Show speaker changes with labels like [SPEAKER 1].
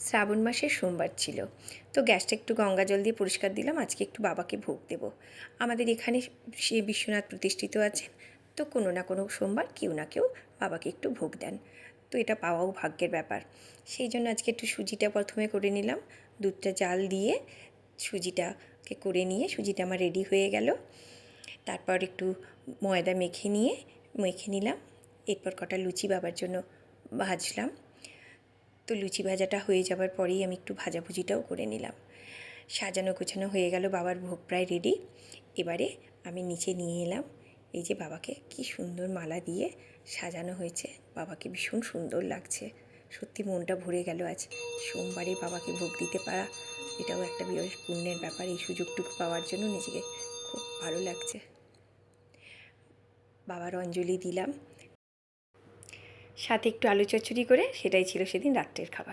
[SPEAKER 1] শ্রাবণ মাসের সোমবার ছিল, তো গ্যাসটা একটু গঙ্গা জল দিয়ে পরিষ্কার দিলাম। আজকে একটু বাবাকে ভোগ দেব। আমাদের এখানে সে বিশ্বনাথ প্রতিষ্ঠিত আছেন, তো কোনো না কোনো সোমবার কেউ না কেউ বাবাকে একটু ভোগ দেন, তো এটা পাওয়াও ভাগ্যের ব্যাপার। সেই জন্য আজকে একটু সুজিটা প্রথমে করে নিলাম, দুধটা জাল দিয়ে সুজিটাকে করে নিয়ে সুজিটা আমার রেডি হয়ে গেল। তারপর একটু ময়দা মেখে নিলাম। এরপর কটা লুচি বাবার জন্য ভাজলাম। তো লুচি ভাজাটা হয়ে যাবার পরেই আমি একটু ভাজাভুজিটাও করে নিলাম। সাজানো গোছানো হয়ে গেল, বাবার ভোগ প্রায় রেডি। এবারে আমি নিচে নিয়ে এলাম। এই যে বাবাকে কি সুন্দর মালা দিয়ে সাজানো হয়েছে, বাবাকে ভীষণ সুন্দর লাগছে। সত্যি মনটা ভরে গেল আজ সোমবারে বাবাকে ভোগ দিতে পারা, এটাও একটা বিশেষ পুণ্যের ব্যাপার। এই সুযোগটুকু পাওয়ার জন্য নিজেকে খুব ভালো লাগছে। বাবার অঞ্জলি দিলাম, সাথে একটু আলু চচ্চড়ি করে, সেটাই ছিল সেদিন রাত্রের খাবার।